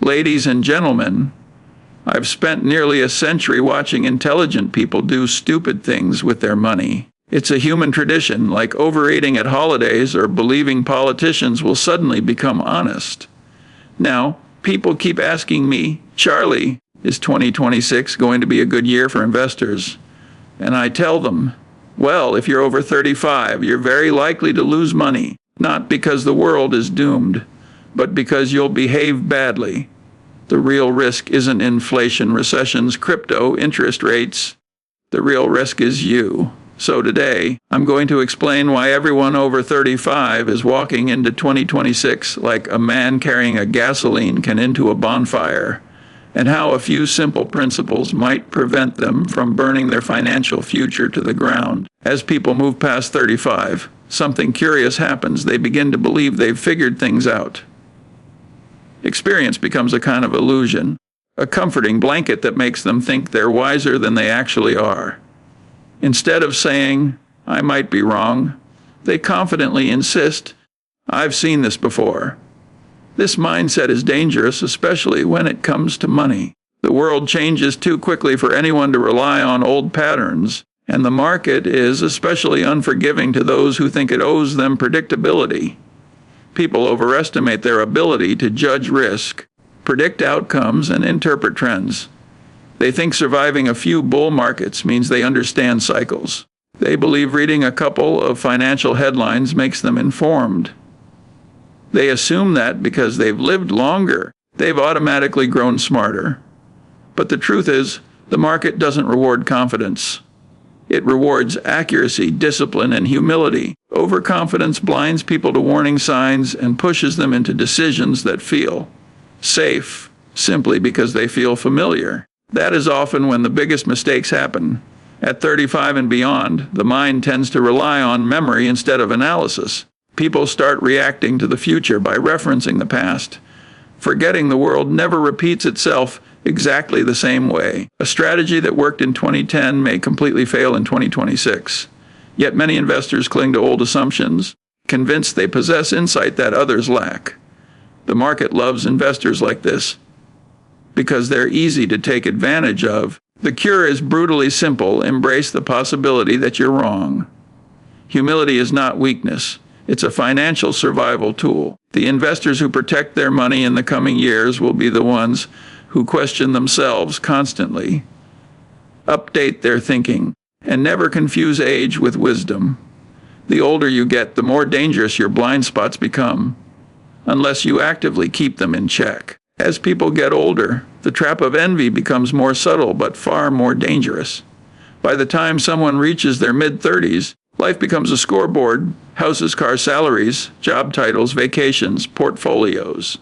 Ladies and gentlemen, I've spent nearly a century watching intelligent people do stupid things with their money. It's a human tradition, like overeating at holidays or believing politicians will suddenly become honest. Now, people keep asking me, Charlie, is 2026 going to be a good year for investors? And I tell them, well, if you're over 35, you're very likely to lose money, not because the world is doomed, but because you'll behave badly. The real risk isn't inflation, recessions, crypto, interest rates. The real risk is you. So today, I'm going to explain why everyone over 35 is walking into 2026 like a man carrying a gasoline can into a bonfire, and how a few simple principles might prevent them from burning their financial future to the ground. As people move past 35, something curious happens. They begin to believe they've figured things out. Experience becomes a kind of illusion, a comforting blanket that makes them think they're wiser than they actually are. Instead of saying, I might be wrong, they confidently insist, I've seen this before. This mindset is dangerous, especially when it comes to money. The world changes too quickly for anyone to rely on old patterns, and the market is especially unforgiving to those who think it owes them predictability. People overestimate their ability to judge risk, predict outcomes, and interpret trends. They think surviving a few bull markets means they understand cycles. They believe reading a couple of financial headlines makes them informed. They assume that because they've lived longer, they've automatically grown smarter. But the truth is, the market doesn't reward confidence. It rewards accuracy, discipline, and humility. Overconfidence blinds people to warning signs and pushes them into decisions that feel safe, simply because they feel familiar. That is often when the biggest mistakes happen. At 35 and beyond, the mind tends to rely on memory instead of analysis. People start reacting to the future by referencing the past, forgetting the world never repeats itself exactly the same way. A strategy that worked in 2010 may completely fail in 2026. Yet many investors cling to old assumptions, convinced they possess insight that others lack. The market loves investors like this because they're easy to take advantage of. The cure is brutally simple. Embrace the possibility that you're wrong. Humility is not weakness. It's a financial survival tool. The investors who protect their money in the coming years will be the ones who question themselves constantly, update their thinking, and never confuse age with wisdom. The older you get, the more dangerous your blind spots become, unless you actively keep them in check. As people get older, the trap of envy becomes more subtle but far more dangerous. By the time someone reaches their mid-30s, life becomes a scoreboard: houses, cars, salaries, job titles, vacations, portfolios.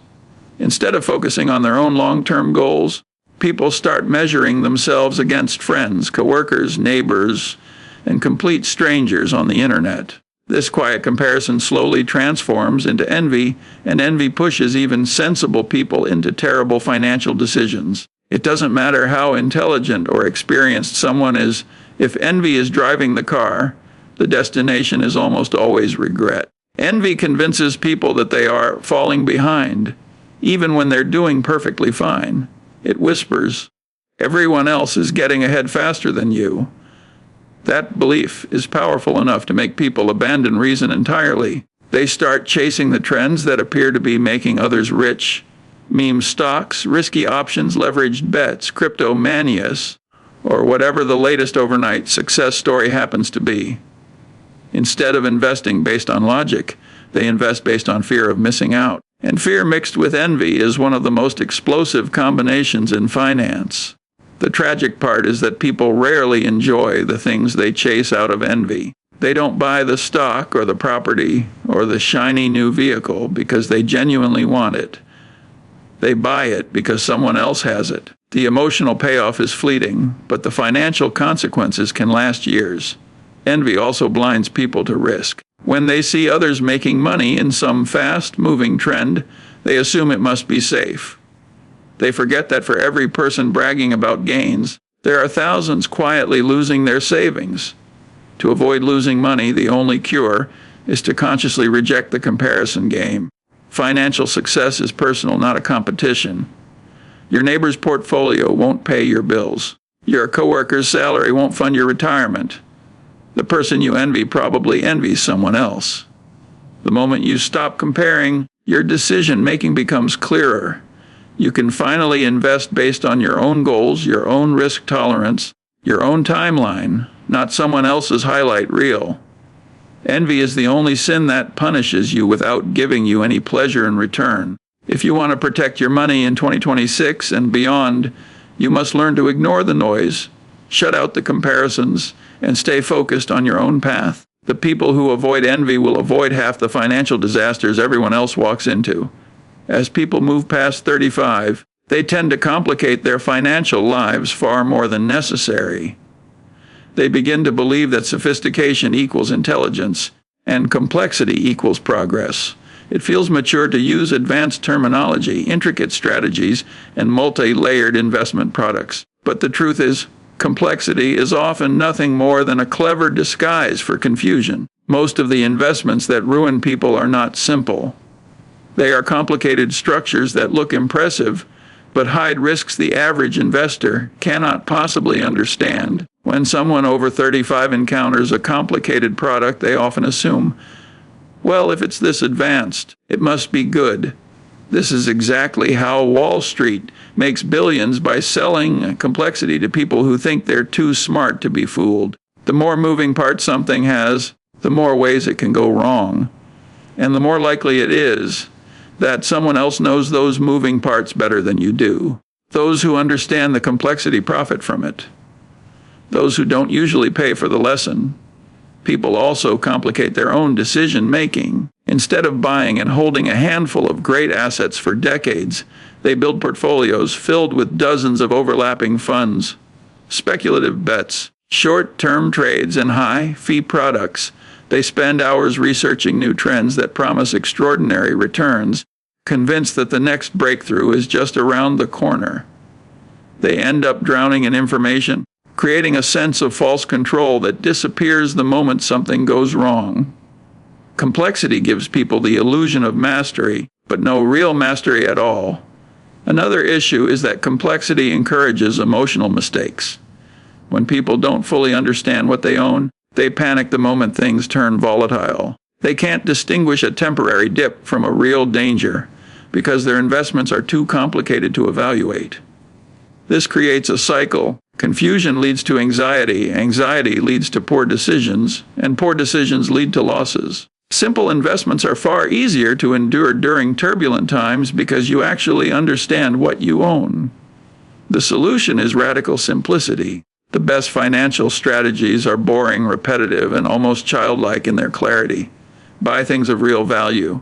Instead of focusing on their own long-term goals, people start measuring themselves against friends, coworkers, neighbors, and complete strangers on the internet. This quiet comparison slowly transforms into envy, and envy pushes even sensible people into terrible financial decisions. It doesn't matter how intelligent or experienced someone is, if envy is driving the car, the destination is almost always regret. Envy convinces people that they are falling behind, even when they're doing perfectly fine. It whispers, everyone else is getting ahead faster than you. That belief is powerful enough to make people abandon reason entirely. They start chasing the trends that appear to be making others rich. Meme stocks, risky options, leveraged bets, crypto manias, or whatever the latest overnight success story happens to be. Instead of investing based on logic, they invest based on fear of missing out. And fear mixed with envy is one of the most explosive combinations in finance. The tragic part is that people rarely enjoy the things they chase out of envy. They don't buy the stock or the property or the shiny new vehicle because they genuinely want it. They buy it because someone else has it. The emotional payoff is fleeting, but the financial consequences can last years. Envy also blinds people to risk. When they see others making money in some fast-moving trend, they assume it must be safe. They forget that for every person bragging about gains, there are thousands quietly losing their savings. To avoid losing money, the only cure is to consciously reject the comparison game. Financial success is personal, not a competition. Your neighbor's portfolio won't pay your bills. Your coworker's salary won't fund your retirement. The person you envy probably envies someone else. The moment you stop comparing, your decision-making becomes clearer. You can finally invest based on your own goals, your own risk tolerance, your own timeline, not someone else's highlight reel. Envy is the only sin that punishes you without giving you any pleasure in return. If you want to protect your money in 2026 and beyond, you must learn to ignore the noise, shut out the comparisons, and stay focused on your own path. The people who avoid envy will avoid half the financial disasters everyone else walks into. As people move past 35, they tend to complicate their financial lives far more than necessary. They begin to believe that sophistication equals intelligence and complexity equals progress. It feels mature to use advanced terminology, intricate strategies, and multi-layered investment products. But the truth is, complexity is often nothing more than a clever disguise for confusion. Most of the investments that ruin people are not simple. They are complicated structures that look impressive, but hide risks the average investor cannot possibly understand. When someone over 35 encounters a complicated product, they often assume, well, if it's this advanced, it must be good. This is exactly how Wall Street makes billions by selling complexity to people who think they're too smart to be fooled. The more moving parts something has, the more ways it can go wrong. And the more likely it is that someone else knows those moving parts better than you do. Those who understand the complexity profit from it. Those who don't usually pay for the lesson. People also complicate their own decision-making. Instead of buying and holding a handful of great assets for decades, they build portfolios filled with dozens of overlapping funds, speculative bets, short-term trades, and high-fee products. They spend hours researching new trends that promise extraordinary returns, convinced that the next breakthrough is just around the corner. They end up drowning in information, creating a sense of false control that disappears the moment something goes wrong. Complexity gives people the illusion of mastery, but no real mastery at all. Another issue is that complexity encourages emotional mistakes. When people don't fully understand what they own, they panic the moment things turn volatile. They can't distinguish a temporary dip from a real danger because their investments are too complicated to evaluate. This creates a cycle. Confusion leads to anxiety, anxiety leads to poor decisions, and poor decisions lead to losses. Simple investments are far easier to endure during turbulent times because you actually understand what you own. The solution is radical simplicity. The best financial strategies are boring, repetitive, and almost childlike in their clarity. Buy things of real value.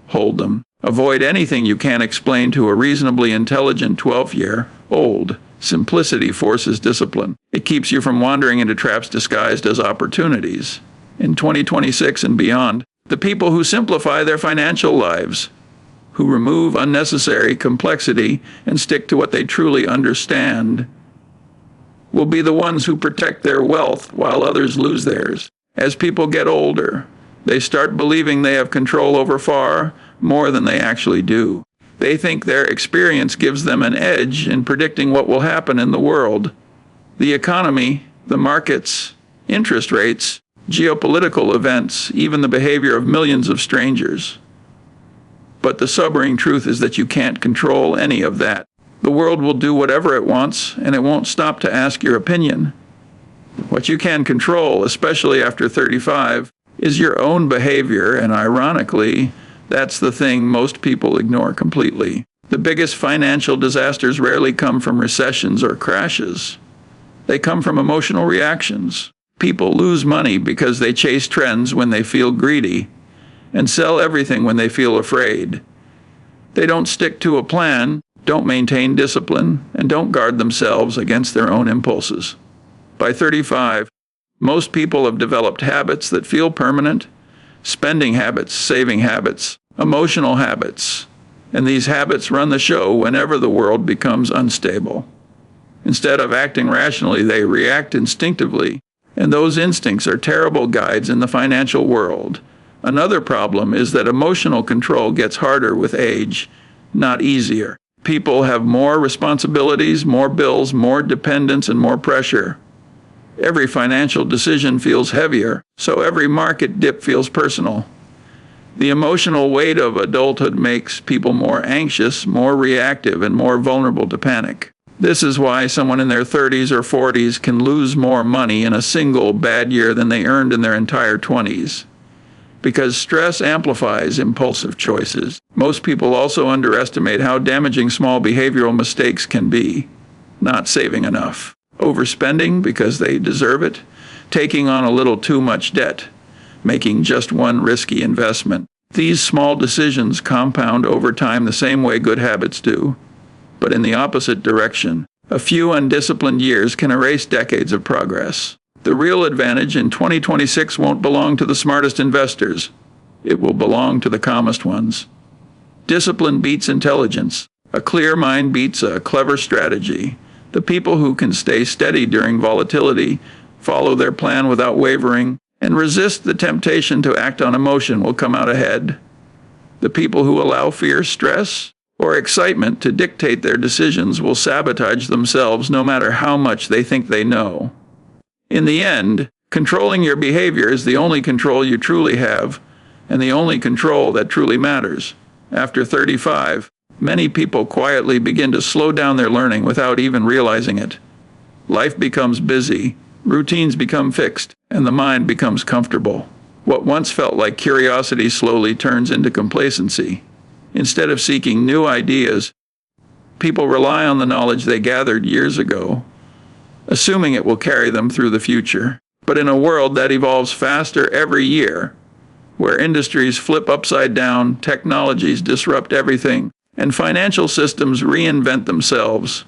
Hold them. Avoid anything you can't explain to a reasonably intelligent 12-year-old. Simplicity forces discipline. It keeps you from wandering into traps disguised as opportunities. In 2026 and beyond, the people who simplify their financial lives, who remove unnecessary complexity and stick to what they truly understand, will be the ones who protect their wealth while others lose theirs. As people get older, they start believing they have control over far more than they actually do. They think their experience gives them an edge in predicting what will happen in the world. The economy, the markets, interest rates, geopolitical events, even the behavior of millions of strangers. But the sobering truth is that you can't control any of that. The world will do whatever it wants, and it won't stop to ask your opinion. What you can control, especially after 35, is your own behavior, and ironically, that's the thing most people ignore completely. The biggest financial disasters rarely come from recessions or crashes. They come from emotional reactions. People lose money because they chase trends when they feel greedy and sell everything when they feel afraid. They don't stick to a plan, don't maintain discipline, and don't guard themselves against their own impulses. By 35, most people have developed habits that feel permanent, spending habits, saving habits, emotional habits, and these habits run the show whenever the world becomes unstable. Instead of acting rationally, they react instinctively, and those instincts are terrible guides in the financial world. Another problem is that emotional control gets harder with age, not easier. People have more responsibilities, more bills, more dependence, and more pressure. Every financial decision feels heavier, so every market dip feels personal. The emotional weight of adulthood makes people more anxious, more reactive, and more vulnerable to panic. This is why someone in their 30s or 40s can lose more money in a single bad year than they earned in their entire 20s. Because stress amplifies impulsive choices. Most people also underestimate how damaging small behavioral mistakes can be. Not saving enough. Overspending because they deserve it. Taking on a little too much debt. Making just one risky investment. These small decisions compound over time the same way good habits do, but in the opposite direction. A few undisciplined years can erase decades of progress. The real advantage in 2026 won't belong to the smartest investors. It will belong to the calmest ones. Discipline beats intelligence. A clear mind beats a clever strategy. The people who can stay steady during volatility, follow their plan without wavering, and resist the temptation to act on emotion will come out ahead. The people who allow fear, stress, or excitement to dictate their decisions will sabotage themselves no matter how much they think they know. In the end, controlling your behavior is the only control you truly have, and the only control that truly matters. After 35, many people quietly begin to slow down their learning without even realizing it. Life becomes busy, routines become fixed, and the mind becomes comfortable. What once felt like curiosity slowly turns into complacency. Instead of seeking new ideas, people rely on the knowledge they gathered years ago, assuming it will carry them through the future. But in a world that evolves faster every year, where industries flip upside down, technologies disrupt everything, and financial systems reinvent themselves,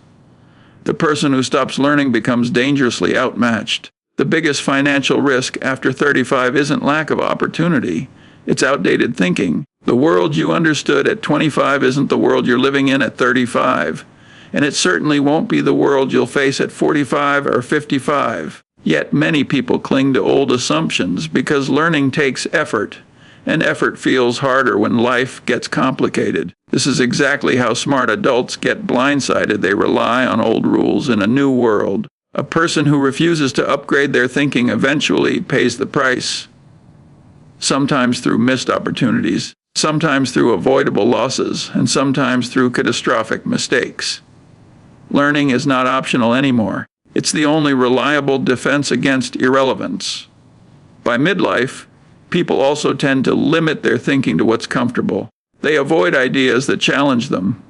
the person who stops learning becomes dangerously outmatched. The biggest financial risk after 35 isn't lack of opportunity, it's outdated thinking. The world you understood at 25 isn't the world you're living in at 35, and it certainly won't be the world you'll face at 45 or 55. Yet many people cling to old assumptions because learning takes effort, and effort feels harder when life gets complicated. This is exactly how smart adults get blindsided. They rely on old rules in a new world. A person who refuses to upgrade their thinking eventually pays the price. Sometimes through missed opportunities, sometimes through avoidable losses, and sometimes through catastrophic mistakes. Learning is not optional anymore. It's the only reliable defense against irrelevance. By midlife, people also tend to limit their thinking to what's comfortable. They avoid ideas that challenge them.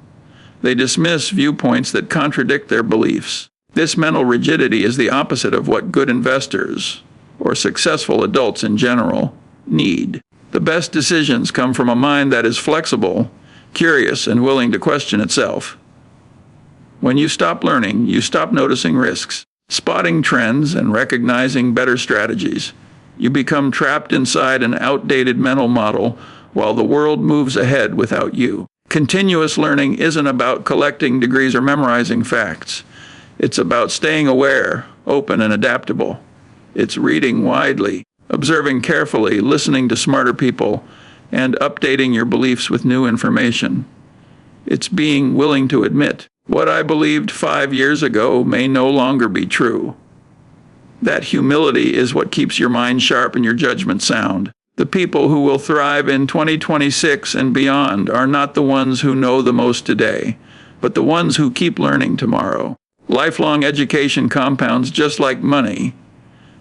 They dismiss viewpoints that contradict their beliefs. This mental rigidity is the opposite of what good investors, or successful adults in general, need. The best decisions come from a mind that is flexible, curious, and willing to question itself. When you stop learning, you stop noticing risks, spotting trends, and recognizing better strategies. You become trapped inside an outdated mental model while the world moves ahead without you. Continuous learning isn't about collecting degrees or memorizing facts. It's about staying aware, open, and adaptable. It's reading widely, observing carefully, listening to smarter people, and updating your beliefs with new information. It's being willing to admit, what I believed 5 years ago may no longer be true. That humility is what keeps your mind sharp and your judgment sound. The people who will thrive in 2026 and beyond are not the ones who know the most today, but the ones who keep learning tomorrow. Lifelong education compounds just like money,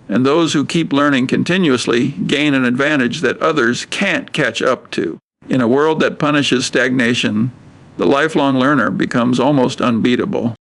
and those who keep learning continuously gain an advantage that others can't catch up to. In a world that punishes stagnation, the lifelong learner becomes almost unbeatable.